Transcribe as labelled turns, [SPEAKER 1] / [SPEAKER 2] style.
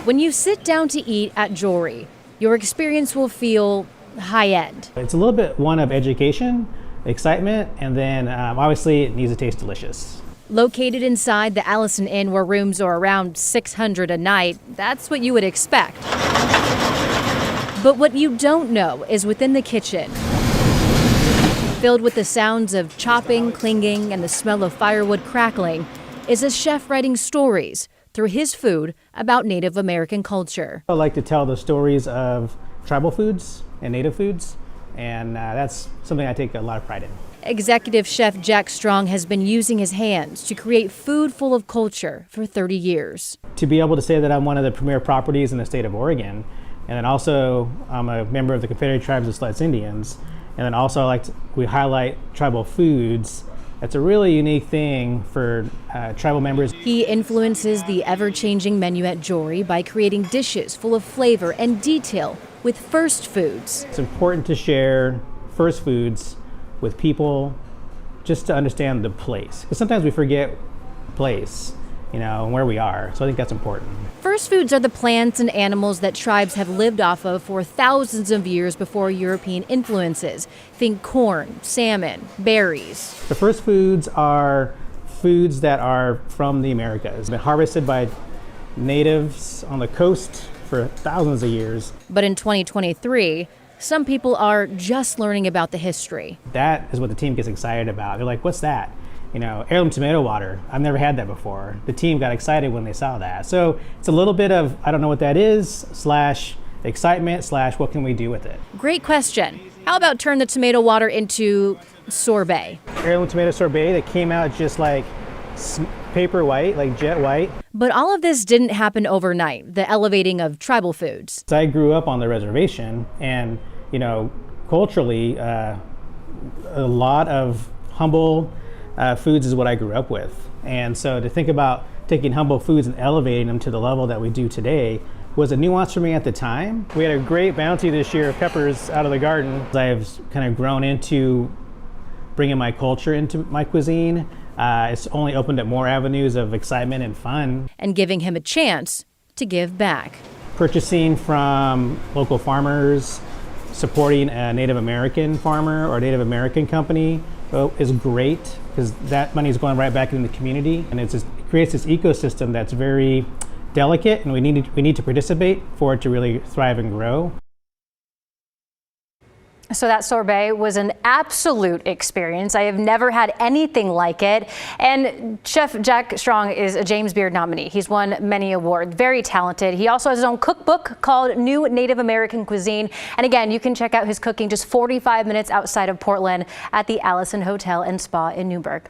[SPEAKER 1] When you sit down to eat at JORY, your experience will feel high-end.
[SPEAKER 2] It's a little bit one of education, excitement, and then obviously it needs to taste delicious.
[SPEAKER 1] Located inside the Allison Inn, where rooms are around $600 a night, that's what you would expect. But what you don't know is within the kitchen, filled with the sounds of chopping, clinging, and the smell of firewood crackling, is a chef writing stories through his food about Native American culture.
[SPEAKER 2] I like to tell the stories of tribal foods and native foods, and that's something I take a lot of pride in.
[SPEAKER 1] Executive Chef Jack Strong has been using his hands to create food full of culture for 30 years.
[SPEAKER 2] To be able to say that I'm one of the premier properties in the state of Oregon, and then also I'm a member of the Confederated tribes of Siletz Indians, and then also we highlight tribal foods. That's a really unique thing for tribal members.
[SPEAKER 1] He influences the ever-changing menu at JORY by creating dishes full of flavor and detail with first foods.
[SPEAKER 2] It's important to share first foods with people just to understand the place. Because sometimes we forget place, and where we are. So I think that's important.
[SPEAKER 1] First foods are the plants and animals that tribes have lived off of for thousands of years before European influences. Think corn, salmon, berries.
[SPEAKER 2] The first foods are foods that are from the Americas. Been harvested by natives on the coast for thousands of years.
[SPEAKER 1] But in 2023, some people are just learning about the history.
[SPEAKER 2] That is what the team gets excited about. They're like, what's that? Heirloom tomato water. I've never had that before. The team got excited when they saw that. So it's a little bit of, I don't know what that is, / excitement / what can we do with it?
[SPEAKER 1] Great question. How about turn the tomato water into sorbet?
[SPEAKER 2] Heirloom tomato sorbet that came out just like paper white, like jet white.
[SPEAKER 1] But all of this didn't happen overnight, the elevating of tribal foods.
[SPEAKER 2] So I grew up on the reservation, and culturally, a lot of humble foods is what I grew up with. And so to think about taking humble foods and elevating them to the level that we do today was a nuance for me at the time. We had a great bounty this year of peppers out of the garden. I've kind of grown into bringing my culture into my cuisine. It's only opened up more avenues of excitement and fun.
[SPEAKER 1] And giving him a chance to give back.
[SPEAKER 2] Purchasing from local farmers, supporting a Native American farmer or a Native American company is great, because that money is going right back into the community, and it creates this ecosystem that's very delicate, and we need to participate for it to really thrive and grow.
[SPEAKER 1] So that sorbet was an absolute experience. I have never had anything like it. And Chef Jack Strong is a James Beard nominee. He's won many awards, very talented. He also has his own cookbook called New Native American Cuisine. And again, you can check out his cooking just 45 minutes outside of Portland at the Allison Hotel and Spa in Newberg.